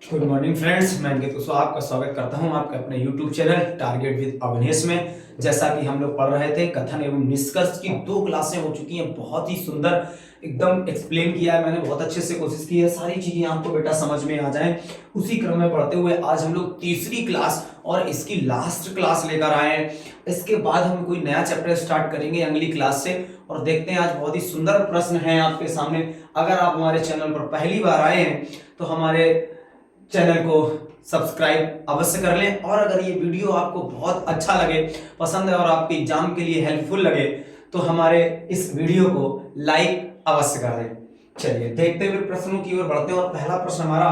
Good morning friends, मैं अंकित कुशवाहा आपका स्वागत करता हूं आपके अपने YouTube channel target with Avnesh में। जैसा कि हम लोग पढ़ रहे थे कथन एवं निष्कर्ष की 2 क्लासें हो चुकी हैं। बहुत ही सुंदर एकदम एक्सप्लेन किया है मैंने, बहुत अच्छे से कोशिश की है सारी चीजें आपको बेटा समझ में आ जाएं। उसी क्रम में पढ़ते हुए आज हम लोग तीसरी क्लास और इसकी लास्ट क्लास लेकर आए हैं। इसके बाद हम कोई नया चैप्टर स्टार्ट करेंगे अगली क्लास से। और देखते हैं आज बहुत ही सुंदर प्रश्न है आपके सामने। अगर आप हमारे चैनल पर पहली बार आए हैं तो हमारे चैनल को सब्सक्राइब अवश्य कर लें, और अगर ये वीडियो आपको बहुत अच्छा लगे, पसंद है और आपके एग्जाम के लिए हेल्पफुल लगे तो हमारे इस वीडियो को लाइक अवश्य कर दें। चलिए देखते हुए प्रश्नों की ओर बढ़ते हैं। और पहला प्रश्न हमारा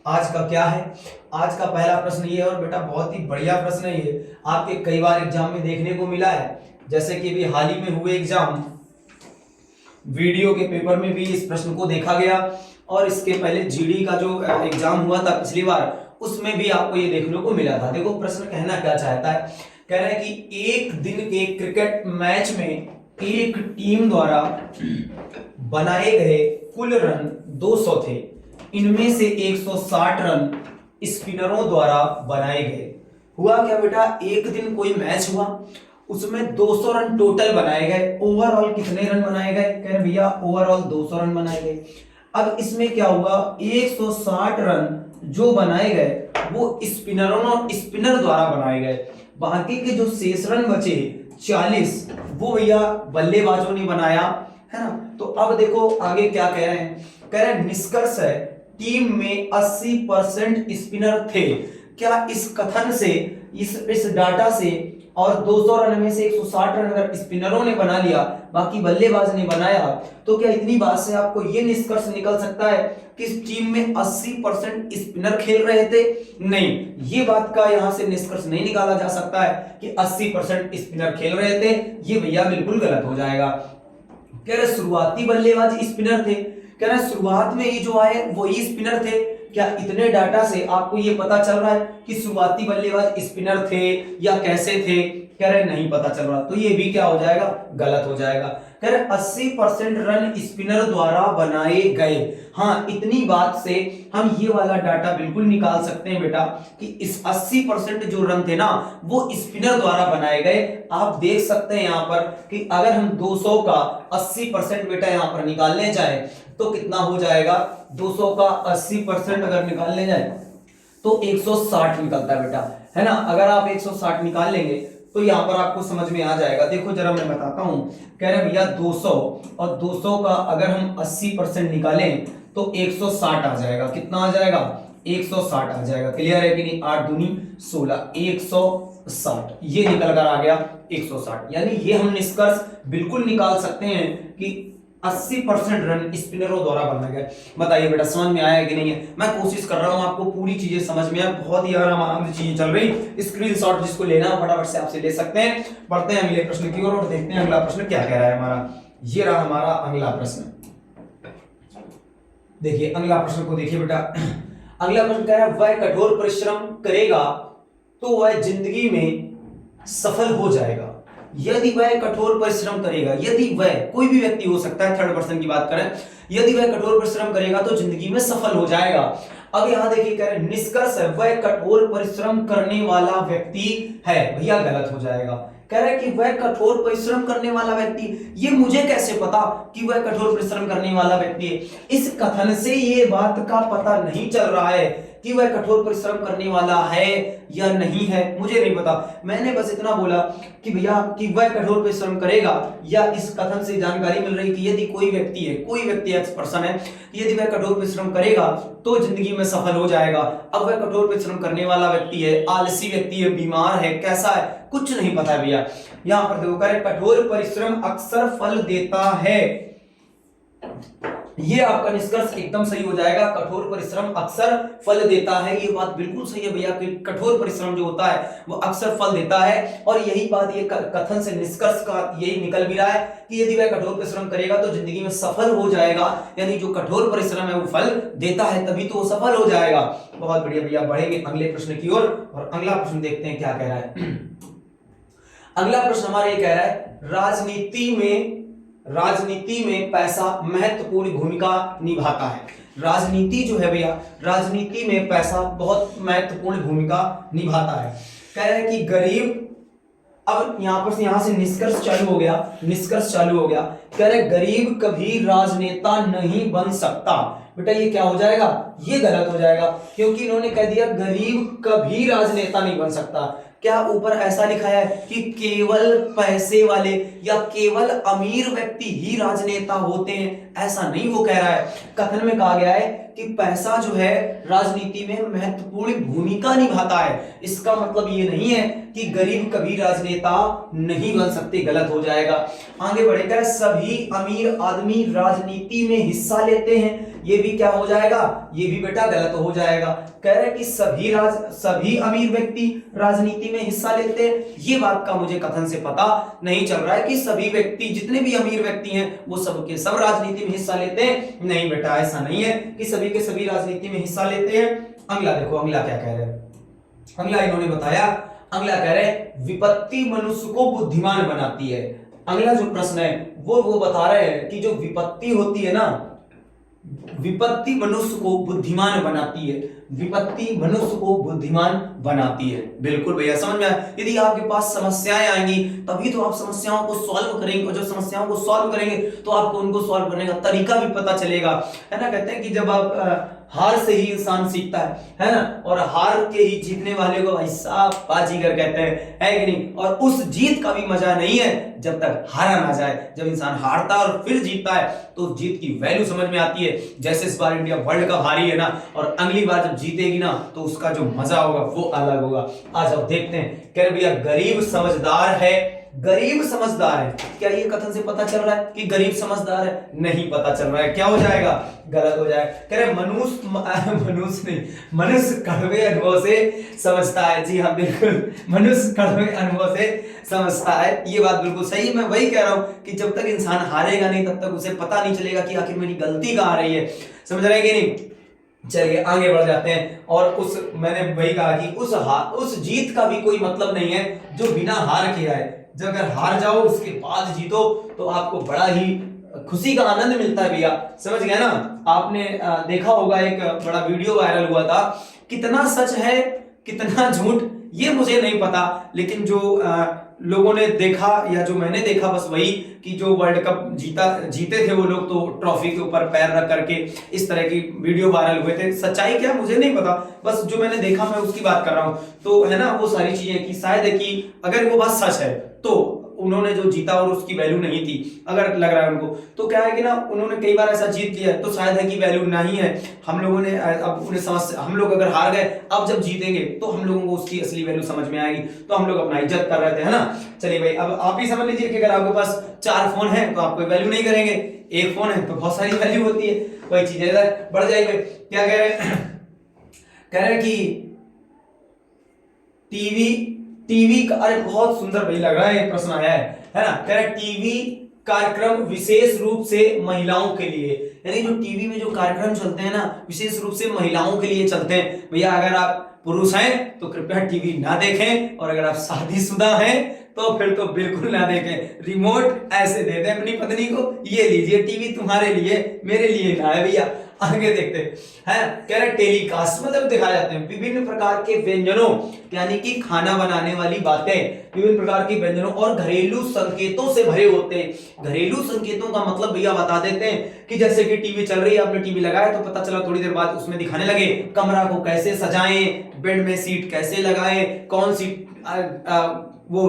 आज का क्या है? आज का पहला प्रश्न ये है, और बेटा बहुत ही बढ़िया प्रश्न है ये, आपके कई बार एग्जाम में देखने को मिला है। जैसे कि अभी हाल ही में हुए एग्जाम वीडियो के पेपर में भी इस प्रश्न को देखा गया, और इसके पहले जीडी का जो एग्जाम हुआ था पिछली बार उसमें भी आपको ये देखने को मिला था। देखो प्रश्न कहना क्या चाहता है, कह रहा है कि एक दिन के क्रिकेट मैच में एक टीम द्वारा बनाए गए कुल रन 200 थे। इनमें से 160 रन स्पिनरों द्वारा बनाए गए। हुआ क्या बेटा, एक दिन कोई मैच हुआ, उसमें 200 रन टोटल बनाए गए। ओवरऑल कितने रन बनाए गए? कह रहे भैया ओवरऑल 200 रन बनाए गए। अब इसमें क्या हुआ, 160 रन जो बनाए गए वो स्पिनर द्वारा बनाए गए। बाकी के जो शेष रन बचे 40 वो भैया बल्लेबाजों ने बनाया, है ना। तो अब देखो आगे क्या कह रहे हैं, कह रहे हैं निष्कर्ष है टीम में 80% स्पिनर थे। क्या इस कथन से, इस डाटा से, और 200 रन में से 160 रन अगर स्पिनरों ने बना लिया, बाकी बल्लेबाज ने बनाया, तो क्या इतनी बात से आपको यह निष्कर्ष निकल सकता है कि इस टीम में 80% स्पिनर खेल रहे थे? नहीं, ये बात का यहां से निष्कर्ष नहीं निकाला जा सकता है कि 80% स्पिनर खेल रहे थे। ये भैया बिल्कुल गलत हो जाएगा। कह रहे शुरुआती बल्लेबाज स्पिनर थे, कह रहे शुरुआत में ये जो आए वही स्पिनर थे। क्या इतने डाटा से आपको ये पता चल रहा है कि शुरुआती बल्लेबाज स्पिनर थे या कैसे थे? कह रहे नहीं पता चल रहा, तो ये भी क्या हो जाएगा, गलत हो जाएगा। कह रहे 80% रन स्पिनर द्वारा बनाए गए। हाँ, इतनी बात से हम ये वाला डाटा बिल्कुल निकाल सकते हैं बेटा कि इस 80% जो रन थे ना वो स्पिनर द्वारा बनाए गए। आप देख सकते हैं यहाँ पर कि अगर हम 200 का 80% बेटा यहाँ पर निकालने जाए तो कितना हो जाएगा, 200 का 80% अगर निकालने जाए तो 160 निकलता है बेटा, है ना। अगर आप 160 निकाल लेंगे तो यहां पर आपको समझ में आ जाएगा। देखो जरा मैं बताता हूं, कह रहे भैया 200 और 200 का अगर हम 80% निकालें तो 160 आ जाएगा। कितना आ जाएगा, 160 आ जाएगा। क्लियर है कि नहीं? 8 दूनी 16, 160 ये निकल कर आ गया 160। यानी ये हम निष्कर्ष बिल्कुल निकाल सकते हैं कि 80% रन स्पिनरों द्वारा बनाए गए। बताइए बेटा समझ में आया कि नहीं है? मैं कोशिश कर रहा हूं आपको पूरी चीजें समझ में आए। बहुत ही आराम से चीजें चल रही। स्क्रीनशॉट जिसको लेना फटाफट से आपसे ले सकते हैं। पढ़ते हैं अगले प्रश्न की ओर और देखते हैं अगला प्रश्न क्या कह रहा है हमारा। ये रहा हमारा अगला प्रश्न। देखिए अगला प्रश्न को देखिए बेटा। अगला प्रश्न कह रहा है वह कठोर परिश्रम करेगा तो वह जिंदगी में सफल हो जाएगा। यदि वह कठोर परिश्रम करेगा, यदि वह, कोई भी व्यक्ति हो सकता है, थर्ड पर्सन की बात करें, यदि वह कठोर परिश्रम करेगा तो जिंदगी में सफल हो जाएगा। अब यहां देखिए कह रहे हैं निष्कर्ष है वह कठोर परिश्रम करने वाला व्यक्ति है। भैया गलत हो जाएगा। कह रहे हैं कि वह कठोर परिश्रम करने वाला व्यक्ति, ये मुझे कैसे पता कि वह कठोर परिश्रम करने वाला व्यक्ति है? इस कथन से ये बात का पता नहीं चल रहा है कि वह कठोर परिश्रम करने वाला है या नहीं है, मुझे नहीं पता। मैंने बस इतना बोला कि भैया कि वह कठोर परिश्रम करेगा, या इस कथन से जानकारी मिल रही कि यदि कोई व्यक्ति है, कोई व्यक्ति एक्स पर्सन है, यदि वह कठोर परिश्रम करेगा तो जिंदगी में सफल हो जाएगा। अब वह कठोर परिश्रम करने वाला व्यक्ति है, आलसी व्यक्ति है, बीमार है, कैसा है, कुछ नहीं पता है भैया। यहां पर देखो कह कठोर परिश्रम अक्सर फल देता है। ये आपका निष्कर्ष एकदम सही हो जाएगा। कठोर परिश्रम अक्सर फल देता है, ये बात बिल्कुल सही है भैया कि कठोर परिश्रम जो होता है वो अक्सर फल देता है। और यही बात ये कथन से निष्कर्ष का यही निकल भी रहा है कि यदि वह कठोर परिश्रम करेगा तो जिंदगी में सफल हो जाएगा। यानी जो कठोर परिश्रम है वो फल देता है, तभी तो वो सफल हो जाएगा। बहुत बढ़िया भैया, बढ़ेंगे अगले प्रश्न की ओर और अगला प्रश्न देखते हैं क्या कह रहा है। अगला प्रश्न हमारा ये कह रहा है राजनीति में राजनीति में पैसा महत्वपूर्ण भूमिका निभाता है। राजनीति जो है भैया, राजनीति में पैसा बहुत महत्वपूर्ण भूमिका निभाता है। कह रहे हैं कि गरीब, अब यहां से निष्कर्ष चालू हो गया, निष्कर्ष चालू हो गया। कह रहे गरीब कभी राजनेता नहीं बन सकता। बेटा ये क्या हो जाएगा, ये गलत हो जाएगा, क्योंकि इन्होंने कह दिया गरीब कभी राजनेता नहीं बन सकता। क्या ऊपर ऐसा लिखा है कि केवल पैसे वाले या केवल अमीर व्यक्ति ही राजनेता होते हैं? ऐसा नहीं वो कह रहा है। कथन में कहा गया है कि पैसा जो है राजनीति में महत्वपूर्ण भूमिका निभाता है। इसका मतलब ये नहीं है कि गरीब कभी राजनेता नहीं बन सकते, गलत हो जाएगा। आगे बढ़ेगा, सभी अमीर आदमी राजनीति में हिस्सा लेते हैं। ये भी क्या हो जाएगा, ये भी बेटा गलत हो जाएगा। कह रहे हैं कि सभी अमीर व्यक्ति राजनीति में हिस्सा लेते हैं। ये बात का मुझे कथन से पता नहीं चल रहा है कि सभी व्यक्ति, जितने भी अमीर व्यक्ति हैं वो सब के सब राजनीति में हिस्सा लेते हैं। नहीं बेटा ऐसा नहीं है कि सभी के सभी राजनीति में हिस्सा लेते हैं। अगला देखो, अगला क्या कह रहे हैं, अगला इन्होंने बताया, अगला कह रहे हैं विपत्ति मनुष्य को बुद्धिमान बनाती है। अगला जो प्रश्न है वो बता रहे हैं कि जो विपत्ति होती है ना, विपत्ति मनुष्य को बुद्धिमान बनाती है। विपत्ति मनुष्य को बुद्धिमान बनाती है। बिल्कुल भैया समझ में आया। यदि आपके पास समस्याएं आएंगी तभी तो आप समस्याओं को सॉल्व करेंगे, और जब समस्याओं को सॉल्व करेंगे तो आपको उनको सॉल्व करने का तरीका भी पता चलेगा, है ना। कहते हैं कि जब आप हार से ही इंसान सीखता है ना, और हार के ही जीतने वाले को भाई साहब बाजीगर कहते हैं, है कि नहीं। और उस जीत का भी मजा नहीं है जब तक हारा ना जाए। जब इंसान हारता है और फिर जीतता है तो जीत की वैल्यू समझ में आती है। जैसे इस बार इंडिया वर्ल्ड कप हारी है ना, और अगली बार जब जीतेगी ना तो उसका जो मजा होगा वो अलग होगा। आज अब देखते हैं। कह रहे भैया गरीब समझदार है, गरीब समझदार है। क्या ये कथन से पता चल रहा है कि गरीब समझदार है? नहीं पता चल रहा है। क्या हो जाएगा, गलत हो जाएगा। कह रहे मनुष्य कड़वे अनुभव से समझता है। जी हाँ बिल्कुल, मनुष्य कड़वे अनुभव से समझता है। ये बात बिल्कुल सही है। मैं वही कह रहा हूं कि जब तक इंसान हारेगा नहीं तब तक उसे पता नहीं चलेगा कि आखिर मेरी गलती कहां आ रही है। समझ रहे कि नहीं। चलिए आगे बढ़ जाते हैं। और मैंने वही कहा कि उस जीत का भी कोई मतलब नहीं है जो बिना हार के आए। जब अगर हार जाओ उसके बाद जीतो तो आपको बड़ा ही खुशी का आनंद मिलता है भैया, समझ गए ना। आपने देखा होगा एक बड़ा वीडियो वायरल हुआ था, कितना सच है कितना झूठ ये मुझे नहीं पता, लेकिन जो लोगों ने देखा या जो मैंने देखा बस वही कि जो वर्ल्ड कप जीते थे वो लोग तो ट्रॉफी के ऊपर पैर रख करके इस तरह की वीडियो वायरल हुए थे। सच्चाई क्या मुझे नहीं पता, बस जो मैंने देखा मैं उसकी बात कर रहा हूं। तो है ना वो सारी चीजें कि शायद है कि अगर वो बात सच है तो उन्होंने जो जीता और उसकी वैल्यू नहीं थी, अगर लग रहा है उनको तो क्या है कि ना उन्होंने कई बार ऐसा जीत लिया तो शायद है कि वैल्यू नहीं है। हम लोगों ने अब उन्हें समझ, हम लोग अगर हार गए अब जब जीतेंगे तो हम लोगों को उसकी असली वैल्यू समझ में आएगी। तो हम लोग अपना इज्जत कर रहे थे, है ना। चलिए भाई अब आप ही समझ लीजिए कि अगर आपके पास 4 फोन है तो आप कोई वैल्यू नहीं करेंगे, एक फोन है तो बहुत सारी वैल्यू होती है। वही चीज इधर बढ़ जाएगी। क्या कह रहे हैं, कह रहे हैं कि टीवी का, अरे बहुत सुंदर भाई लग रहा है ये प्रश्न आया है ना। कह रहे टीवी कार्यक्रम विशेष रूप से महिलाओं के लिए, यानी जो टीवी में जो कार्यक्रम चलते हैं ना विशेष रूप से महिलाओं के लिए चलते हैं। भैया अगर आप पुरुष हैं तो कृपया टीवी ना देखें, और अगर आप शादीशुदा हैं तो फिर तो बिल्कुल ना देखें। रिमोट ऐसे दे दें अपनी पत्नी को, ये लीजिए टीवी तुम्हारे लिए, मेरे लिए ना है भैया। आगे देखते हैं। कह रहे टेलीकास्ट मतलब दिखाए जाते हैं विभिन्न प्रकार के व्यंजनों, यानी कि खाना बनाने वाली बातें, विभिन्न प्रकार के व्यंजनों और घरेलू संकेतों से भरे होते हैं। घरेलू संकेतों का मतलब भैया बता देते हैं कि जैसे कि टीवी चल रही है, आपने टीवी लगाया तो पता चला थोड़ी देर बाद उसमें दिखाने लगे कमरा को कैसे सजाएं, बेड में सीट कैसे लगाएं, कौन सी वो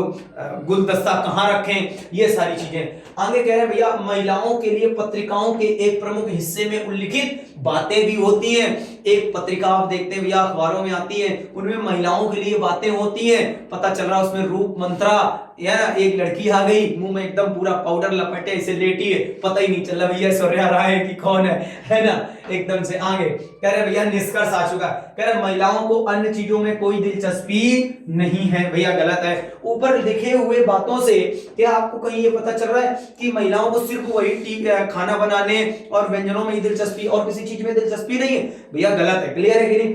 गुलदस्ता कहां रखें, ये सारी चीजें। आगे कह रहे हैं भैया महिलाओं के लिए पत्रिकाओं के एक प्रमुख हिस्से में उल्लिखित बातें भी होती हैं। एक पत्रिका आप देखते हैं भैया अखबारों में आती है, उनमें महिलाओं के लिए बातें होती हैं। पता चल रहा है उसमें रूप मंत्रा या ना एक लड़की आ गई मुंह में एकदम पूरा पाउडर लपेटे इसे लेटी है, पता ही नहीं चला भैया ऐश्वर्या राय की कौन है ना, एकदम से। आगे कह रहे भैया निष्कर्ष आ चुका, कह रहे महिलाओं को अन्य चीजों में कोई दिलचस्पी नहीं है। भैया गलत है। ऊपर लिखे हुए बातों से क्या आपको कहीं ये पता चल रहा है कि महिलाओं को सिर्फ वही खाना बनाने और व्यंजनों में ही दिलचस्पी और किसी चीज में दिलचस्पी नहीं है? भैया गलत है। क्लियर है कि नहीं?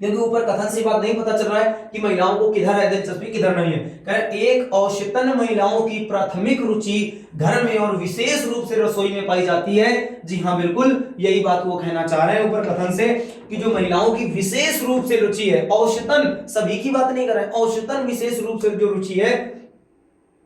क्योंकि ऊपर कथन से बात नहीं पता चल रहा है कि महिलाओं को किधर है दिलचस्पी किधर नहीं है। कह रहे एक औसतन महिलाओं की प्राथमिक रुचि घर में और विशेष रूप से रसोई में पाई जाती है। जी हाँ, बिल्कुल यही बात वो कहना चाह रहे हैं ऊपर कथन से कि जो महिलाओं की विशेष रूप से रुचि है, औसतन सभी की बात नहीं कर रहे हैं, औसतन विशेष रूप से जो रुचि है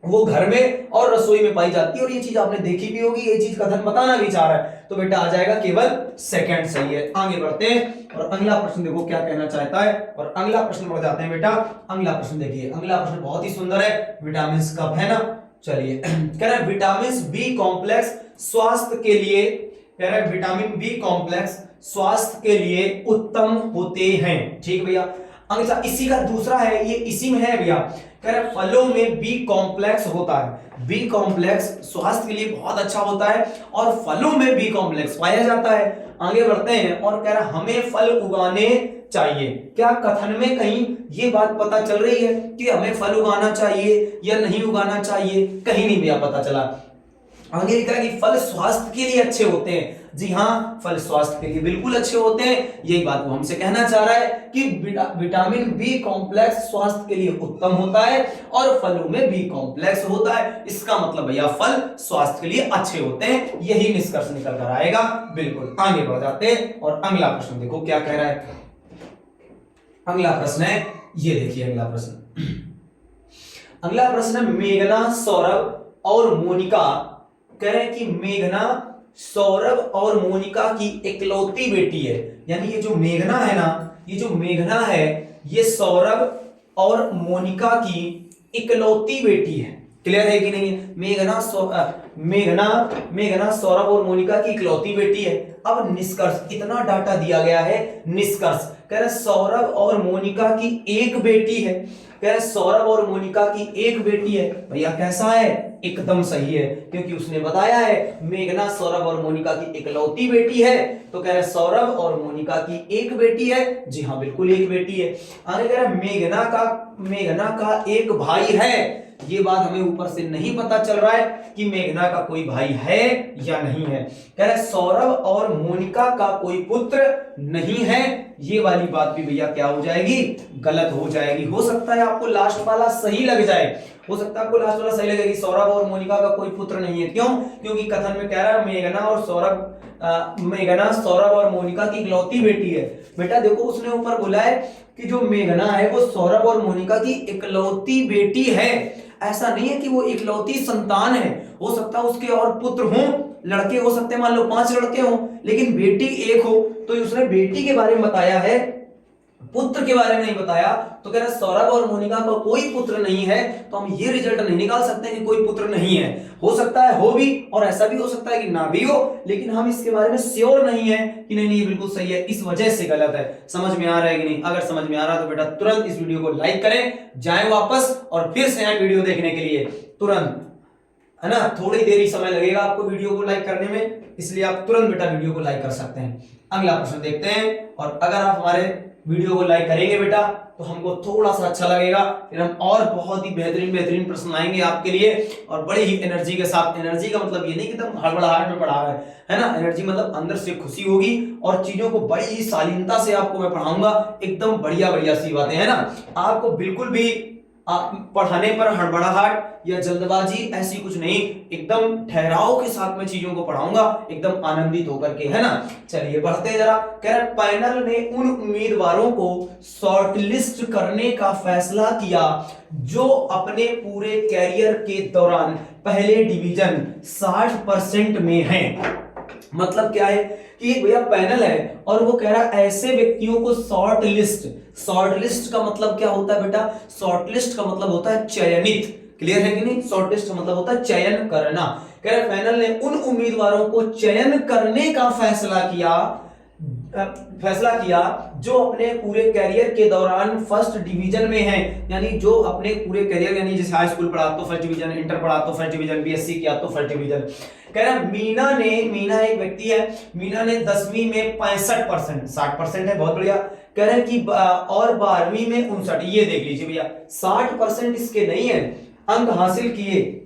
वो घर में और रसोई में पाई जाती है। और ये चीज आपने देखी भी होगी, ये चीज कथन बताना भी चाह रहा है, तो बेटा आ जाएगा केवल सेकंड सही है। आगे बढ़ते हैं और अगला प्रश्न देखो क्या कहना चाहता है। और अगला प्रश्न बढ़ जाते हैं बेटा। अगला प्रश्न देखिए, अगला प्रश्न बहुत ही सुंदर है, विटामिन कब है ना। चलिए कह रहा है विटामिन बी कॉम्प्लेक्स स्वास्थ्य के लिए, कह रहा है विटामिन बी कॉम्प्लेक्स स्वास्थ्य के लिए उत्तम होते हैं। ठीक भैया। अच्छा, इसी का दूसरा है, ये इसी में है भैया। कह रहे फलों में बी कॉम्प्लेक्स होता है, बी कॉम्प्लेक्स स्वास्थ्य के लिए बहुत अच्छा होता है और फलों में बी कॉम्प्लेक्स पाया जाता है। आगे बढ़ते हैं और कह रहा हमें फल उगाने चाहिए। क्या कथन में कहीं ये बात पता चल रही है कि हमें फल उगाना चाहिए या नहीं उगाना चाहिए? कहीं नहीं भैया पता चला। आगे लिखा है कि फल स्वास्थ्य के लिए अच्छे होते हैं। जी हाँ, फल स्वास्थ्य के लिए बिल्कुल अच्छे होते हैं, यही बात वो हमसे कहना चाह रहा है कि विटामिन बी कॉम्प्लेक्स स्वास्थ्य के लिए उत्तम होता है और फलों में बी कॉम्प्लेक्स होता है। इसका मतलब भैया फल स्वास्थ्य के लिए अच्छे होते हैं, यही निष्कर्ष निकल कर आएगा। बिल्कुल। आगे बढ़ जाते हैं और अगला प्रश्न देखो क्या कह रहा है। अगला प्रश्न है, ये देखिए अगला प्रश्न। अगला प्रश्न है मेघना, सौरभ और मोनिका। कह रहे हैं कि मेघना सौरभ और मोनिका की इकलौती बेटी है। यानी ये जो मेघना है ना, ये जो मेघना है ये सौरभ और मोनिका की इकलौती बेटी है। क्लियर है कि नहीं? मेघना सौरभ और मोनिका की इकलौती बेटी है। अब निष्कर्ष, इतना डाटा दिया गया है, निष्कर्ष कह रहे सौरभ और मोनिका की एक बेटी है। कह रहे सौरभ और मोनिका की एक बेटी है। भैया कैसा है? एकदम सही है, क्योंकि उसने बताया है मेघना सौरभ और मोनिका की इकलौती बेटी है। तो कह रहे सौरभ और मोनिका की एक बेटी है। जी हाँ, बिल्कुल एक बेटी है। आगे कह रहे मेघना का एक भाई है। ये बात हमें ऊपर से नहीं पता चल रहा है कि मेघना का कोई भाई है या नहीं है। कह रहे सौरभ और मोनिका का कोई पुत्र नहीं है। ये वाली बात भी भैया क्या हो जाएगी? गलत हो जाएगी। हो सकता है आपको लास्ट वाला सही लग जाए, हो सकता है आपको लास्ट वाला सही लगेगी, सौरभ और मोनिका का कोई पुत्र नहीं है। क्यों? क्योंकि कथन में कह रहा है मेघना सौरभ और मोनिका की इकलौती बेटी है। बेटा देखो उसने ऊपर बोला है कि जो मेघना है वो सौरभ और मोनिका की इकलौती बेटी है। ऐसा नहीं है कि वो इकलौती संतान है, हो सकता है उसके और पुत्र हों, लड़के हो सकते हैं, मान लो 5 लड़के हों, लेकिन बेटी एक हो। तो उसने बेटी के बारे में बताया है, पुत्र के बारे में नहीं बताया। तो कह रहा सौरभ और मोनिका का कोई पुत्र नहीं है, तो हम ये रिजल्ट नहीं निकाल सकते कि कोई पुत्र नहीं है। हो सकता है हो भी, और ऐसा भी हो सकता है कि ना भी हो, लेकिन हम इसके बारे में श्योर नहीं है कि नहीं ये बिल्कुल सही है, इस वजह से गलत है। समझ में आ रहा है कि नहीं? अगर समझ में आ रहा है तो बेटा तुरंत इस वीडियो को लाइक करें, जाएं वापस और फिर से आए वीडियो देखने के लिए तुरंत, है ना। थोड़ी देरी समय लगेगा आपको वीडियो को लाइक करने में, इसलिए आप तुरंत बेटा वीडियो को लाइक कर सकते हैं। अगला प्रश्न देखते हैं, और अगर आप हमारे वीडियो को लाइक करेंगे बेटा तो हमको थोड़ा सा अच्छा लगेगा, फिर हम और बहुत ही बेहतरीन प्रश्न लाएंगे आपके लिए, और बड़ी ही एनर्जी के साथ। एनर्जी का मतलब ये नहीं कि एकदम हड़बड़ाहट में पढ़ा रहे हैं, है ना। एनर्जी मतलब अंदर से खुशी होगी और चीजों को बड़ी ही शालीनता से आपको मैं पढ़ाऊंगा, एकदम बढ़िया सी बातें, है ना। आपको बिल्कुल भी पढ़ाने पर हड़बड़ाहट या जल्दबाजी ऐसी कुछ नहीं, एकदम ठहराव के साथ में चीजों को पढ़ाऊंगा, एकदम आनंदित होकर के, है ना। चलिए बढ़ते हैं जरा। कह रहे पैनल ने उन उम्मीदवारों को शॉर्टलिस्ट करने का फैसला किया जो अपने पूरे कैरियर के दौरान पहले डिवीजन 60% में हैं। मतलब क्या है कि भैया पैनल है और वो कह रहा है ऐसे व्यक्तियों को शॉर्टलिस्ट का मतलब क्या होता है बेटा? शॉर्टलिस्ट का मतलब होता है चयनित। क्लियर है कि नहीं? शॉर्टलिस्ट का मतलब होता है चयन करना। कह रहे पैनल ने उन उम्मीदवारों को चयन करने का फैसला किया जो अपने पूरे करियर के दौरान फर्स्ट डिवीजन में हैं। यानी जो अपने पूरे करियर, यानी जैसे हाई स्कूल पढ़ा तो फर्स्ट डिवीजन, इंटर पढ़ा तो फर्स्ट डिवीजन, बीएससी किया तो फर्स्ट डिवीजन। कह रहा मीना एक व्यक्ति है, मीना ने 10वीं में 65%, 60% है, बहुत बढ़िया। कह रहे हैं कि और 12वीं में 59, ये देख लीजिए भैया 60% इसके नहीं है, अंक हासिल किए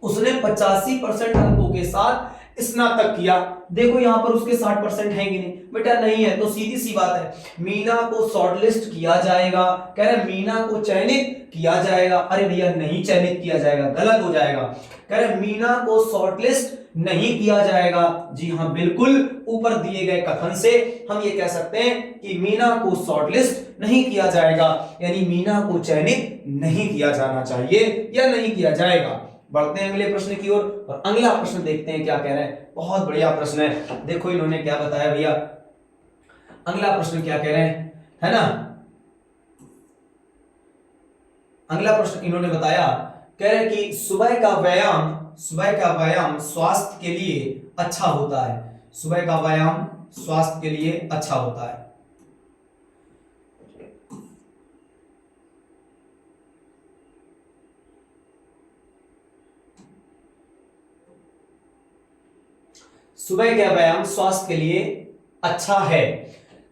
उसने 85% अंकों के साथ स्नातक किया, देखो यहाँ पर उसके 60% है कि नहीं बेटा, नहीं है, तो सीधी सी बात है मीना को शॉर्टलिस्ट किया जाएगा। कह रहे मीना को चयनित किया जाएगा, अरे भैया नहीं चयनित किया जाएगा, गलत हो जाएगा। कह रहे मीना को शॉर्टलिस्ट नहीं किया जाएगा, जी हाँ बिल्कुल, ऊपर दिए गए कथन से हम ये कह सकते हैं कि मीना को शॉर्टलिस्ट नहीं किया जाएगा, यानी मीना को चयनित नहीं किया जाना चाहिए या नहीं किया जाएगा। बढ़ते हैं अगले प्रश्न की ओर और अगला प्रश्न देखते हैं क्या कह रहे हैं। बहुत बढ़िया प्रश्न है, देखो इन्होंने क्या बताया भैया, अगला प्रश्न क्या कह रहे हैं, है ना। अगला प्रश्न इन्होंने बताया, कह रहे कि सुबह का व्यायाम स्वास्थ्य के लिए अच्छा होता है, सुबह का व्यायाम स्वास्थ्य के लिए अच्छा होता है। सुबह का व्यायाम स्वास्थ्य के लिए अच्छा है।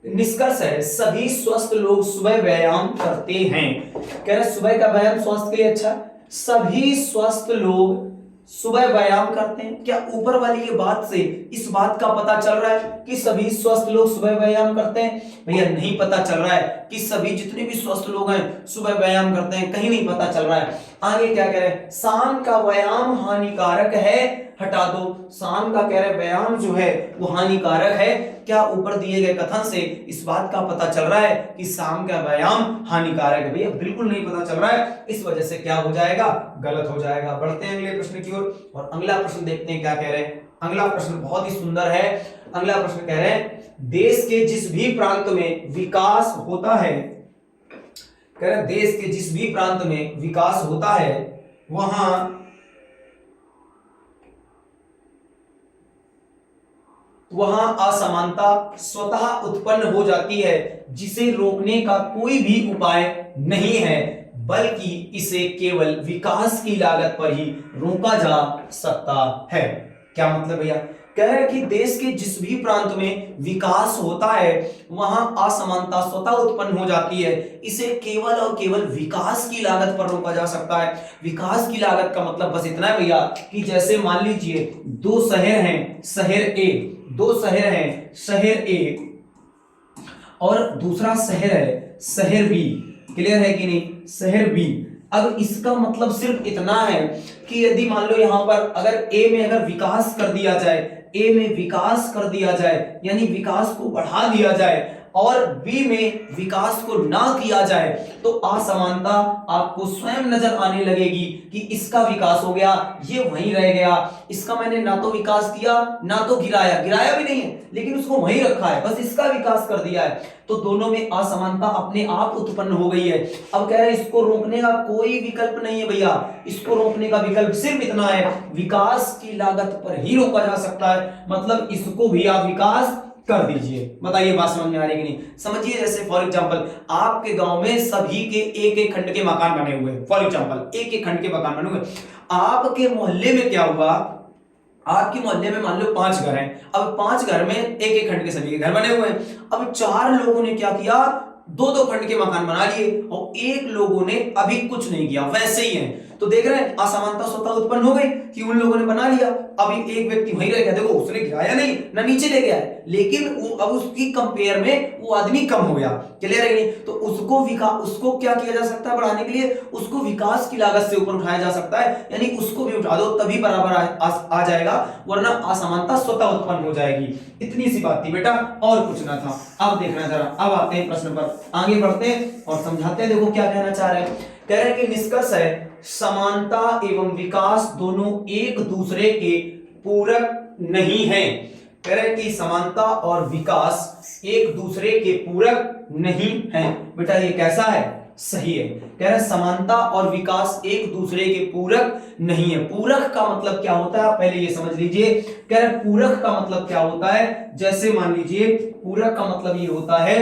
निष्कर्ष है सभी स्वस्थ लोग सुबह व्यायाम करते हैं। कह रहे सुबह का व्यायाम स्वास्थ्य के लिए अच्छा, सभी स्वस्थ लोग सुबह व्यायाम करते हैं। क्या ऊपर वाली ये बात से इस बात का पता चल रहा है कि सभी स्वस्थ लोग सुबह व्यायाम करते हैं? भैया नहीं पता चल रहा है कि सभी जितने भी स्वस्थ लोग हैं सुबह व्यायाम करते हैं, कहीं नहीं पता चल रहा है। आगे क्या कह रहे हैं, शाम का व्यायाम हानिकारक है, हटा दो। शाम का कह रहे व्यायाम जो है वो हानिकारक है। क्या ऊपर दिए गए कथन से इस बात का पता चल रहा है कि शाम का व्यायाम हानिकारक है? भैया बिल्कुल नहीं पता चल रहा है, इस वजह से क्या हो जाएगा, गलत हो जाएगा। बढ़ते हैं अगले प्रश्न की ओर और अगला प्रश्न देखते हैं क्या कह रहे हैं। अगला प्रश्न बहुत ही सुंदर है। अगला प्रश्न कह रहे हैं देश के जिस भी प्रांत में विकास होता है, कह रहे देश के जिस भी प्रांत में विकास होता है वहां असमानता स्वतः उत्पन्न हो जाती है, जिसे रोकने का कोई भी उपाय नहीं है, बल्कि इसे केवल विकास की लागत पर ही रोका जा सकता है। क्या मतलब भैया, कह रहे हैं कि देश के जिस भी प्रांत में विकास होता है वहां असमानता स्वतः उत्पन्न हो जाती है, इसे केवल और केवल विकास की लागत पर रोका जा सकता है। विकास की लागत का मतलब बस इतना है भैया कि जैसे मान लीजिए दो शहर हैं, शहर ए और दूसरा शहर है शहर बी, क्लियर है कि नहीं, शहर बी। अब इसका मतलब सिर्फ इतना है कि यदि मान लो यहां पर अगर ए में अगर विकास कर दिया जाए, ए में विकास कर दिया जाए यानी विकास को बढ़ा दिया जाए और बी में विकास को ना किया जाए, तो असमानता आपको स्वयं नजर आने लगेगी कि इसका विकास हो गया, ये वहीं रह गया, इसका मैंने ना तो विकास किया ना तो गिराया भी नहीं है, लेकिन उसको वहीं रखा है, बस इसका विकास कर दिया है, तो दोनों में असमानता अपने आप उत्पन्न हो गई है। अब कह रहे हैं इसको रोकने का कोई विकल्प नहीं है भैया, इसको रोकने का विकल्प सिर्फ इतना है, विकास की लागत पर ही रोका जा सकता है, मतलब इसको भी आप विकास कर दीजिए। बताइए बात समझ में आ रही कि नहीं? समझिए जैसे फॉर एग्जांपल आपके गांव में सभी के एक एक खंड के मकान बने हुए हैं, फॉर एग्जांपल एक एक खंड के मकान बने हुए, आपके मोहल्ले में क्या हुआ, आपके मोहल्ले में मान लो 5 घर हैं, अब 5 घर में एक एक खंड के सभी के घर बने हुए हैं, अब 4 लोगों ने क्या किया, 2-2 खंड के मकान बना लिए और एक लोगों ने अभी कुछ नहीं किया, वैसे ही है, तो देख रहे हैं असमानता स्वतः उत्पन्न हो गई कि उन लोगों ने बना लिया, अभी एक व्यक्ति वहीं रह गया, देखो उसने गिराया नहीं ना नीचे ले गया है, लेकिन वो अब उसकी कंपेयर में वो आदमी कम हो गया, क्लियर है नहीं? तो उसको क्या किया जा सकता है बढ़ाने के लिए, उसको विकास की लागत से ऊपर उठाया जा सकता है, यानी उसको भी उठा दो तभी बराबर आ जाएगा, वरना असमानता स्वतः उत्पन्न हो जाएगी। इतनी सी बात थी बेटा, और कुछ ना था। अब देखना जरा, अब आते हैं प्रश्न पर, आगे बढ़ते हैं और समझाते हैं। देखो क्या कहना चाह रहे हैं, कह रहे हैं कि निष्कर्ष है समानता एवं विकास दोनों एक दूसरे के पूरक नहीं हैं। कह रहे हैं कि समानता और विकास एक दूसरे के पूरक नहीं हैं। बेटा ये कैसा है, सही है। कह रहे हैं समानता और विकास एक दूसरे के पूरक नहीं है। पूरक का मतलब क्या होता है पहले ये समझ लीजिए। कह रहे हैं पूरक का मतलब क्या होता है, जैसे मान लीजिए पूरक का मतलब ये होता है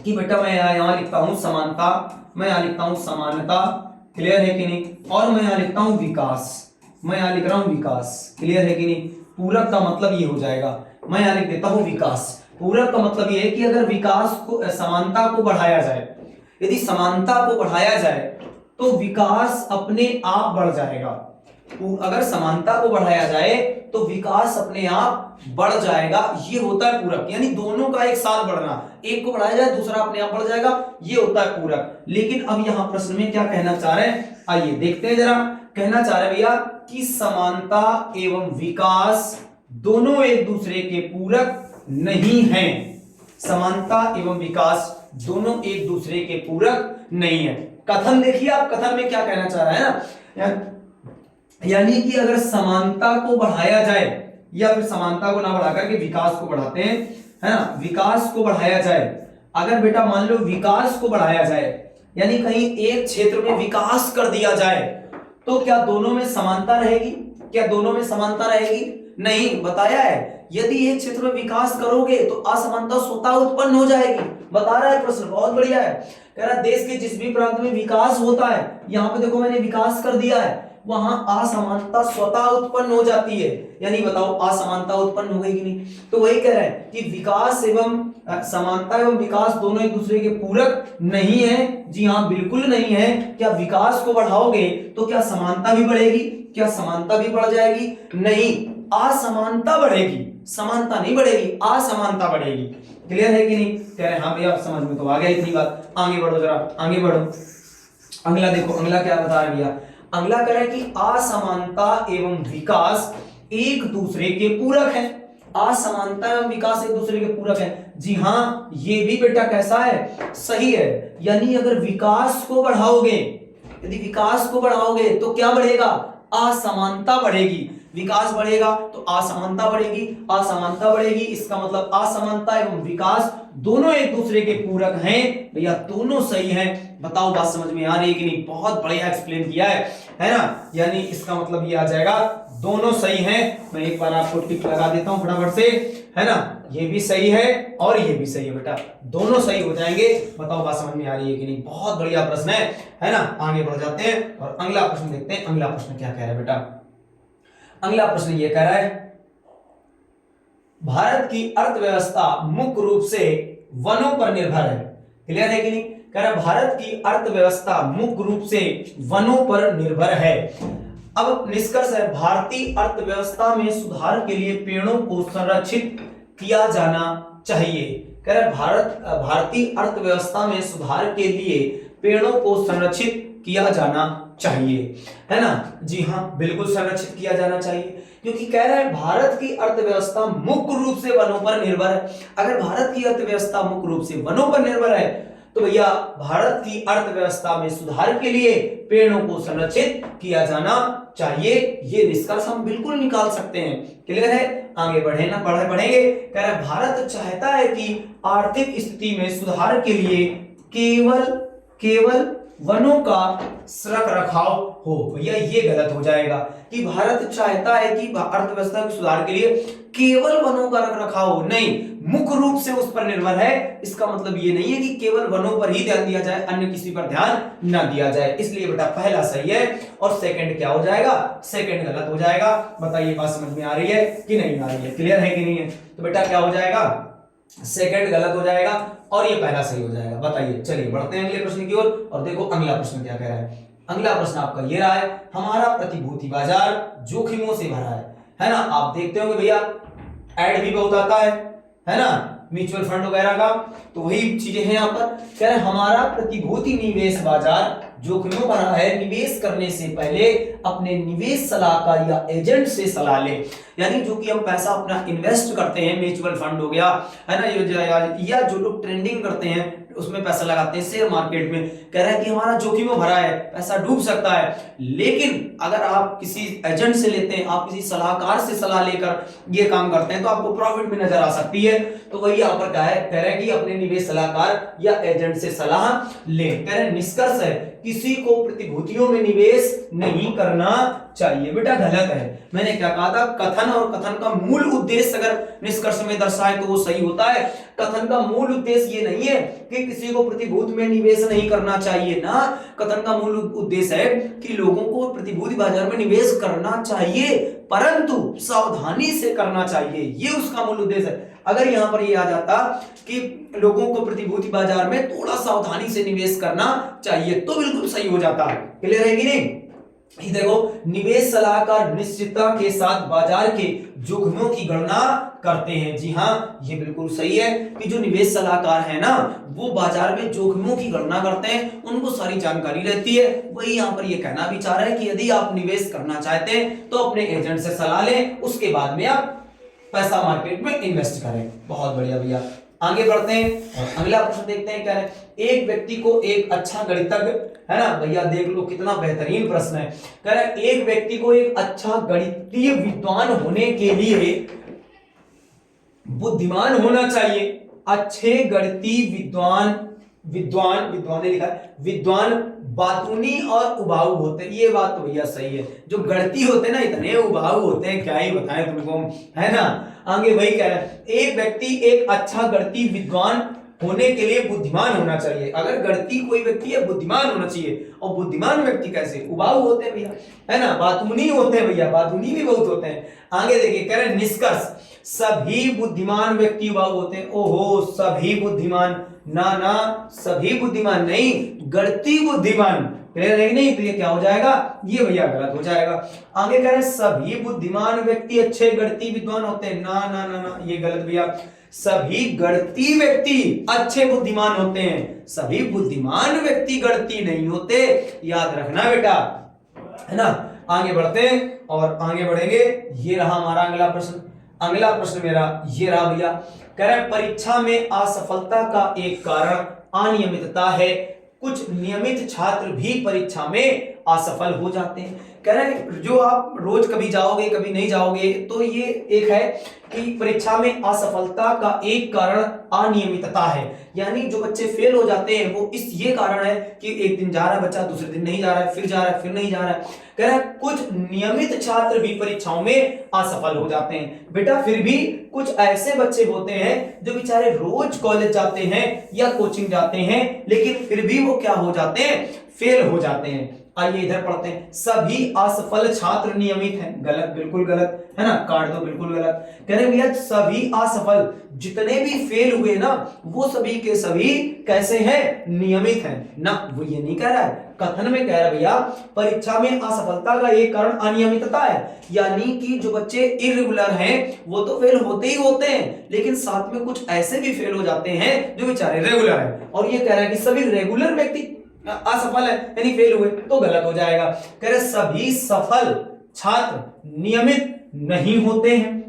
कि बेटा मैं यहां लिखता हूं समानता, मैं यहां लिखता हूं समानता, क्लियर है कि नहीं, और मैं यहां लिखता हूं विकास, मैं यहां लिख रहा हूं विकास, क्लियर है कि नहीं। पूरक का मतलब ये हो जाएगा, मैं यहां लिख देता हूं विकास। पूरक का मतलब ये है कि अगर विकास को समानता को बढ़ाया जाए, यदि समानता को बढ़ाया जाए तो विकास अपने आप बढ़ जाएगा, अगर समानता को बढ़ाया जाए तो विकास अपने आप बढ़ जाएगा, ये होता है पूरक, यानी दोनों का एक साथ बढ़ना, एक को बढ़ाया जाए दूसरा अपने आप बढ़ जाएगा, ये होता है पूरक। लेकिन अब यहां प्रश्न में क्या कहना चाह रहे हैं, आइए देखते हैं जरा। कहना चाह रहे भैया कि समानता एवं विकास दोनों एक दूसरे के पूरक नहीं हैं। समानता एवं विकास दोनों एक दूसरे के पूरक नहीं है। कथन देखिए आप, कथन में क्या कहना चाह रहा है ना, यानी कि अगर समानता को बढ़ाया जाए या फिर समानता को ना बढ़ाकर के विकास को बढ़ाते हैं, है ना, विकास को बढ़ाया जाए, अगर बेटा मान लो विकास को बढ़ाया जाए यानी कहीं एक क्षेत्र में विकास कर दिया जाए तो क्या दोनों में समानता रहेगी? क्या दोनों में समानता रहेगी? नहीं, बताया है यदि एक क्षेत्र में विकास करोगे तो असमानता स्वतः उत्पन्न हो जाएगी। बता रहा है प्रश्न, बहुत बढ़िया है। कह रहा देश के जिस भी प्रांत में विकास होता है, यहां पे देखो मैंने विकास कर दिया है, वहां असमानता स्वतः उत्पन्न हो जाती है। यानी बताओ असमानता उत्पन्न हो गई कि नहीं? तो वही कह रहा है कि विकास एवं समानता एवं विकास दोनों एक दूसरे के पूरक नहीं है। जी हाँ, बिल्कुल नहीं है। क्या विकास को बढ़ाओगे तो क्या समानता भी बढ़ेगी? क्या समानता भी बढ़ जाएगी? नहीं, असमानता बढ़ेगी, समानता नहीं बढ़ेगी, असमानता बढ़ेगी। क्लियर है कि नहीं? कह रहे हाँ भैया समझ में तो आ गया इतनी बात। आगे बढ़ो जरा, आगे बढ़ो। अगला देखो, अगला क्या बता रहा है भैया? अगला कह रहा है कि असमानता एवं विकास एक दूसरे के पूरक है। असमानता एवं विकास एक दूसरे के पूरक है। जी हाँ, ये भी बेटा कैसा है? सही है। यानी अगर विकास को बढ़ाओगे, यदि विकास को बढ़ाओगे तो क्या बढ़ेगा? असमानता बढ़ेगी। विकास बढ़ेगा तो असमानता बढ़ेगी, असमानता बढ़ेगी, इसका मतलब असमानता एवं विकास दोनों एक दूसरे के पूरक हैं। भैया दोनों सही हैं। बताओ बात समझ में आ रही है कि नहीं? बहुत बढ़िया एक्सप्लेन किया है ना? यानी इसका मतलब ये आ जाएगा दोनों सही हैं। मैं एक बार आपको टिक लगा देता हूं फटाफट से, है ना? ये भी सही है और ये भी सही है बेटा, दोनों सही हो जाएंगे। बताओ बात समझ में आ रही है कि नहीं? बहुत बढ़िया प्रश्न है ना? आगे बढ़ जाते हैं और अगला प्रश्न देखते हैं। अगला प्रश्न क्या कह रहा है बेटा? अगला प्रश्न ये कह रहा है भारत की अर्थव्यवस्था मुख्य रूप से वनों पर निर्भर है। क्लियर है कि नहीं? कह रहा भारत की अर्थव्यवस्था मुख्य रूप से वनों पर निर्भर है। अब निष्कर्ष है भारतीय अर्थव्यवस्था में सुधार के लिए पेड़ों को संरक्षित किया जाना चाहिए। कह रहा भारतीय अर्थव्यवस्था में सुधार के लिए पेड़ों को संरक्षित किया जाना चाहिए, है ना? जी हाँ, बिल्कुल संरक्षित किया जाना चाहिए, क्योंकि कह रहा है भारत की अर्थव्यवस्था मुख्य रूप से वनों पर निर्भर है। अगर भारत की अर्थव्यवस्था मुख्य रूप से वनों पर निर्भर है तो भैया भारत की अर्थव्यवस्था में सुधार के लिए पेड़ों को संरक्षित किया जाना चाहिए। ये निष्कर्ष हम बिल्कुल निकाल सकते हैं। क्लियर है? आगे बढ़े ना बढ़ेंगे। कह रहा है भारत चाहता है कि आर्थिक स्थिति में सुधार के लिए केवल वनों का रख रखाव हो। भैया ये गलत हो जाएगा कि भारत चाहता है कि अर्थव्यवस्था के सुधार के लिए केवल वनों का रख रखाव हो, नहीं, मुख्य रूप से उस पर निर्भर है। इसका मतलब ये नहीं है कि केवल वनों पर ही ध्यान दिया जाए, अन्य किसी पर ध्यान ना दिया जाए। इसलिए बेटा पहला सही है और सेकंड क्या हो जाएगा? सेकंड गलत हो जाएगा। बताइए बात समझ में आ रही है कि नहीं आ रही है? क्लियर है कि नहीं है? तो बेटा क्या हो जाएगा? सेकंड गलत हो जाएगा और ये पहला सही हो जाएगा। बताइए, चलिए बढ़ते हैं अगले प्रश्न की ओर और देखो अगला प्रश्न क्या कह रहा है। अगला प्रश्न आपका ये रहा है हमारा प्रतिभूति बाजार जोखिमों से भरा है ना? आप देखते होंगे भैया ऐड भी बहुत आता है ना, म्यूचुअल फंड वगैरह का, तो वही चीजें हैं यहाँ पर। कह रहे हमारा प्रतिभूति निवेश बाजार जोखिमों भरा है, निवेश करने से पहले अपने निवेश सलाहकार या एजेंट से सलाह ले। यानी जो कि हम पैसा अपना इन्वेस्ट करते हैं, म्यूचुअल फंड हो गया, है ना, या जो लोग ट्रेडिंग करते हैं उसमें पैसा लगाते हैं शेयर मार्केट में, कह रहा है कि हमारा जोखिमों भरा है, पैसा डूब सकता है। लेकिन अगर आप किसी एजेंट से लेते हैं, आप किसी सलाहकार से सलाह लेकर ये काम करते हैं तो आपको प्रॉफिट भी नजर आ सकती है। तो वही यहाँ पर क्या है, कह रहे हैं कि अपने निवेश सलाहकार या एजेंट से सलाह ले। कह रहे निष्कर्ष है किसी को प्रतिभूतियों में निवेश नहीं करना चाहिए। बेटा गलत है। मैंने क्या कहा था? कथन और कथन का मूल उद्देश्य अगर निष्कर्ष में दर्शाए तो वो सही होता है। कथन का मूल उद्देश्य ये नहीं है कि किसी को प्रतिभूति में निवेश नहीं करना चाहिए ना, कथन का मूल उद्देश्य है कि लोगों को प्रतिभूति बाजार में निवेश करना चाहिए परंतु सावधानी से करना चाहिए, ये उसका मूल उद्देश्य है। अगर यहां पर ये आ जाता कि लोगों को प्रतिभूति बाजार में थोड़ा सावधानी से निवेश करना चाहिए तो बिल्कुल सही हो जाता। क्लियर है कि नहीं? ये देखो, निवेश सलाहकार निश्चितता के साथ बाजार के जोखिमों की गणना करते हैं। जी हाँ, ये बिल्कुल सही है कि जो निवेश सलाहकार है ना, वो बाजार में जोखिमों की गणना करते हैं, उनको सारी जानकारी रहती है। वही यहाँ पर ये कहना भी चाह रहा है कि यदि आप निवेश करना चाहते हैं तो अपने एजेंट से सलाह लें, उसके बाद में आप पैसा मार्केट में इन्वेस्ट करें। बहुत बढ़िया भैया, आगे बढ़ते हैं और अगला प्रश्न देखते हैं। क्या है, एक व्यक्ति को एक अच्छा गणितज्ञ, है ना भैया, देख लो कितना बेहतरीन प्रश्न है। कह रहा है एक व्यक्ति को एक अच्छा गणितीय विद्वान होने के लिए बुद्धिमान होना चाहिए। अच्छे गणितीय विद्वान ने लिखा है, विद्वान बातूनी और उबाऊ होते हैं। ये बात तो भैया सही है, जो गणितीय होते हैं ना इतने उबाऊ होते हैं, क्या ही बताएं तुमको, है ना। आगे वही कह रहा है, एक व्यक्ति एक अच्छा गणितीय विद्वान होने के लिए बुद्धिमान होना चाहिए। अगर गणितीय कोई व्यक्ति है, बुद्धिमान होना चाहिए। और बुद्धिमान व्यक्ति कैसे, उबाऊ होते हैं भैया, है ना, बातूनी होते हैं भैया, बातूनी भी बहुत होते हैं। आगे देखिए, कह रहे निष्कर्ष, सभी बुद्धिमान व्यक्ति उबाऊ होते हैं। ओहो, सभी बुद्धिमान, ना सभी बुद्धिमान नहीं, गणितीय बुद्धिमान, क्लियर है नहीं, तो ये क्या हो जाएगा, ये भैया गलत हो जाएगा। आगे कह रहे सभी बुद्धिमान व्यक्ति अच्छे गणितीय विद्वान होते हैं। ना, ये गलत भैया। सभी गणितीय व्यक्ति अच्छे बुद्धिमान होते हैं, सभी बुद्धिमान व्यक्ति गणितीय नहीं होते, याद रखना बेटा, है ना। आगे बढ़ते हैं और आगे बढ़ेंगे। ये रहा हमारा अगला प्रश्न। अगला प्रश्न मेरा ये रहा भैया, कह रहे परीक्षा में असफलता का एक कारण अनियमितता है। कुछ नियमित छात्र भी परीक्षा में असफल हो जाते हैं। कह रहे हैं जो आप रोज कभी जाओगे कभी नहीं जाओगे, तो ये एक है कि परीक्षा में असफलता का एक कारण अनियमितता है। यानी जो बच्चे फेल हो जाते हैं वो ये कारण है कि एक दिन जा रहा है बच्चा, दूसरे दिन नहीं जा रहा है, फिर जा रहा है, फिर नहीं जा रहा है। कह रहा है कुछ नियमित छात्र भी परीक्षाओं में असफल हो जाते हैं। बेटा फिर भी कुछ ऐसे बच्चे होते हैं जो बेचारे रोज कॉलेज जाते हैं या कोचिंग जाते हैं, लेकिन फिर भी वो क्या हो जाते हैं, फेल हो जाते हैं। आइए इधर पढ़ते हैं, सभी असफल छात्र नियमित हैं। गलत, बिल्कुल गलत, है ना, काट दो, बिल्कुल गलत। कह रहे भैया सभी असफल, जितने भी फेल हुए ना, वो सभी के सभी कैसे हैं, नियमित हैं ना। वो ये नहीं कह रहा है, कथन में कह रहा है भैया परीक्षा में असफलता का एक कारण अनियमितता है। यानी कि जो बच्चे इरेगुलर हैं वो तो फेल होते ही होते हैं, लेकिन साथ में कुछ ऐसे भी फेल हो जाते हैं जो बेचारे रेगुलर हैं। और ये कह रहा है कि सभी रेगुलर व्यक्ति असफल है यानी फेल हुए, तो गलत हो जाएगा। कह रहे सभी सफल छात्र नियमित नहीं होते हैं।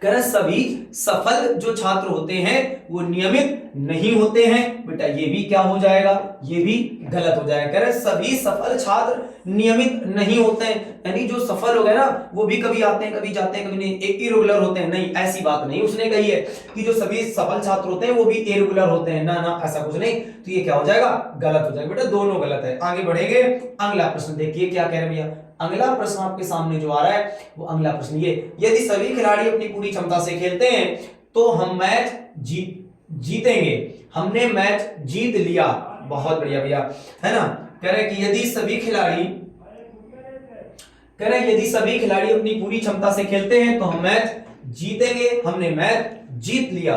कह रहे सभी सफल जो छात्र होते हैं वो नियमित नहीं होते हैं। बेटा ये भी क्या हो जाएगा, ये भी गलत हो जाएगा। कह रहे सभी सफल छात्र नियमित नहीं होते हैं, यानी जो सफल हो गए ना वो भी कभी आते हैं कभी जाते हैं कभी नहीं, इरेगुलर होते हैं। नहीं, ऐसी बात नहीं उसने कही है कि जो सभी सफल छात्र होते हैं वो भी इरेगुलर होते हैं। ना, ऐसा कुछ नहीं। तो ये क्या हो जाएगा, गलत हो जाएगा। बेटा दोनों गलत है। आगे बढ़ेंगे, अगला प्रश्न देखिए क्या कह रहे हैं भैया। अगला प्रश्न आपके सामने जो आ रहा है वो अगला प्रश्न ये, यदि सभी खिलाड़ी अपनी पूरी क्षमता से खेलते हैं तो हम मैच जीतेंगे। हमने मैच जीत लिया। बहुत बढ़िया भैया, है ना। कह रहे कि यदि सभी खिलाड़ी अपनी पूरी क्षमता से खेलते हैं तो हम मैच जीतेंगे, हमने मैच जीत लिया।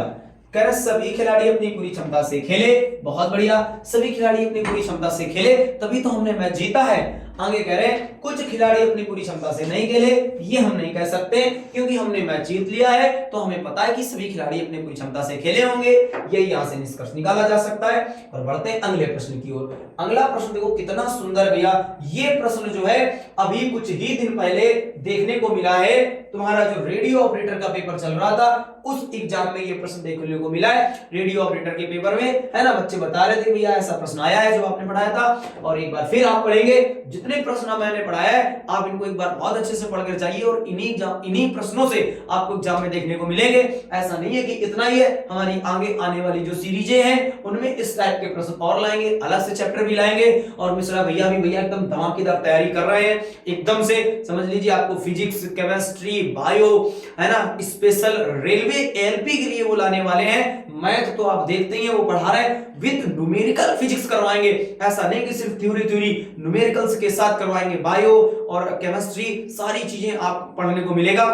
कह रहे सभी खिलाड़ी अपनी पूरी क्षमता से खेले। बहुत बढ़िया, सभी खिलाड़ी अपनी पूरी क्षमता से खेले तभी तो हमने मैच जीता है। आगे कह रहे हैं कुछ खिलाड़ी अपनी पूरी क्षमता से नहीं खेले, ये हम नहीं कह सकते क्योंकि हमने मैच जीत लिया है, तो हमें पता है कि सभी खिलाड़ी अपनी पूरी क्षमता से खेले होंगे। यही यहां से निष्कर्ष निकाला जा सकता है। और बढ़ते हैं अगले प्रश्न की ओर। अगला प्रश्न देखो कितना सुंदर भैया। ये प्रश्न जो है अभी कुछ ही दिन पहले देखने को मिला है। तुम्हारा जो रेडियो ऑपरेटर का पेपर चल रहा था उस एग्जाम में ये प्रश्न देखने को मिला है। रेडियो ऑपरेटर के पेपर में, है ना, बच्चे बता रहे थे भैया ऐसा प्रश्न आया है जो आपने पढ़ाया था। और एक बार फिर आप पढ़ेंगे, जितने प्रश्न मैंने पढ़ाया है आप इनको एक बार बहुत अच्छे से पढ़कर जाइए और इन्हीं प्रश्नों से आपको एग्जाम में देखने को मिलेंगे। ऐसा नहीं है कि इतना ही है, हमारी आगे आने वाली जो सीरीजें हैं उनमें इस टाइप के प्रश्न और लाएंगे, अलग से चैप्टर भी लाएंगे। और मिश्रा भैया भी भैया एकदम धमाकेदार तैयारी कर रहे हैं एकदम से। समझ लीजिए आपको फिजिक्स, केमिस्ट्री, बायो, है ना, स्पेशल, रेलवे, एलपी के लिए वो लाने वाले हैं। मैथ तो आप देखते ही हैं वो पढ़ा रहे हैं, विद न्यूमेरिकल फिजिक्स करवाएंगे। ऐसा नहीं कि सिर्फ थ्योरी न्यूमेरिकल्स के साथ करवाएंगे। बायो और केमिस्ट्री सारी चीजें आप पढ़ने को मिलेगा।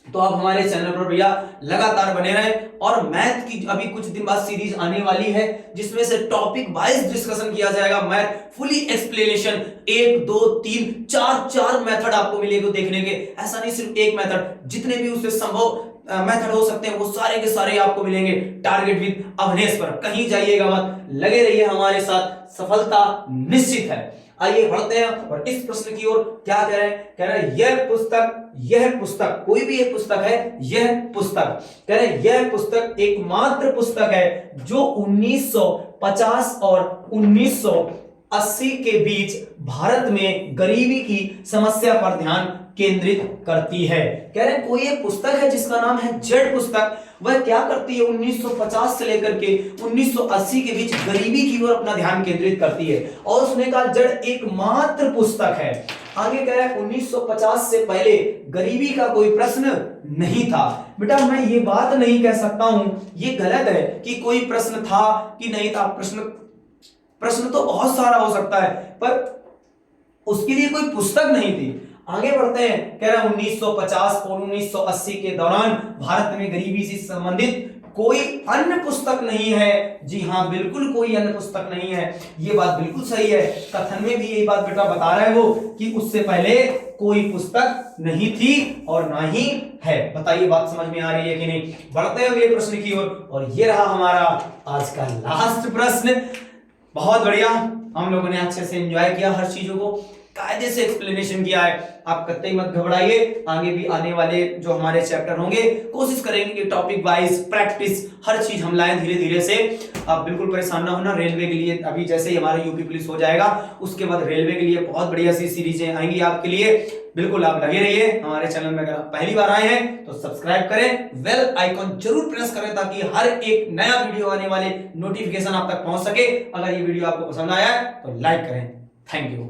तो आप हमारे चैनल पर भैया लगातार बने रहे। और मैथ की अभी कुछ दिन बाद सीरीज आने वाली है जिसमें से टॉपिक वाइज डिस्कशन किया जाएगा। मैथ फुली एक्सप्लेनेशन, 1 2 3 4 मेथड आपको मिलेगा देखने के। ऐसा नहीं सिर्फ एक मेथड, जितने भी उससे संभव मेथड हो सकते हैं वो सारे के सारे आपको मिलेंगे टारगेट विद अवनेश पर। कहीं जाइएगा मत, लगे रहिए हमारे साथ, सफलता निश्चित है। आइए बढ़ते हैं और इस प्रश्न की ओर। क्या कह रहे हैं? कह रहे हैं यह पुस्तक कोई भी एक पुस्तक है, यह पुस्तक, कह रहे हैं यह पुस्तक एकमात्र पुस्तक है जो 1950 और 1980 के बीच भारत में गरीबी की समस्या पर ध्यान केंद्रित करती है। कह रहे हैं कोई एक पुस्तक है जिसका नाम है जेड पुस्तक, वह क्या करती है 1950 से लेकर के 1980 के बीच गरीबी की ओर अपना ध्यान केंद्रित करती है। और उसने कहा जेड एकमात्र पुस्तक है। आगे कह रहा है 1950 से पहले गरीबी का कोई प्रश्न नहीं था। बेटा मैं ये बात नहीं कह सकता हूं, ये गलत है कि कोई प्रश्न था कि नहीं था। प्रश्न तो बहुत सारा हो सकता है पर उसके लिए कोई पुस्तक नहीं थी। आगे बढ़ते हैं, कह रहा है 1950 और 1980 के दौरान भारत में गरीबी से संबंधित कोई अन्य पुस्तक नहीं है। जी हाँ, बिल्कुल कोई अन्य पुस्तक नहीं है। ये बात बिल्कुल सही है। कथन में भी यही बात बेटा बता रहा है वो कि उससे पहले कोई पुस्तक नहीं थी और ना ही है। बताइए बात समझ में आ रही है कि नहीं? बढ़ते हैं अगले प्रश्न की ओर। और ये रहा हमारा आज का लास्ट प्रश्न। बहुत बढ़िया, हम लोगों ने अच्छे से एंजॉय किया, हर चीजों को कायदे से एक्सप्लेनेशन किया है। आप कतई मत घबराइए, आगे भी आने वाले जो हमारे चैप्टर होंगे कोशिश करेंगे कि टॉपिक वाइज प्रैक्टिस हर चीज हम लाएं धीरे धीरे से। आप बिल्कुल परेशान ना होना। रेलवे के लिए अभी जैसे ही हमारा यूपी पुलिस हो जाएगा उसके बाद रेलवे के लिए बहुत बढ़िया सी सीरीजें आएंगी आपके लिए। बिल्कुल आप लगे रहिए हमारे चैनल में। अगर आप पहली बार आए हैं तो सब्सक्राइब करें, बेल आइकॉन जरूर प्रेस करें ताकि हर एक नया वीडियो आने वाले नोटिफिकेशन आप तक पहुंच सके। अगर ये वीडियो आपको पसंद आया है तो लाइक करें। Thank you.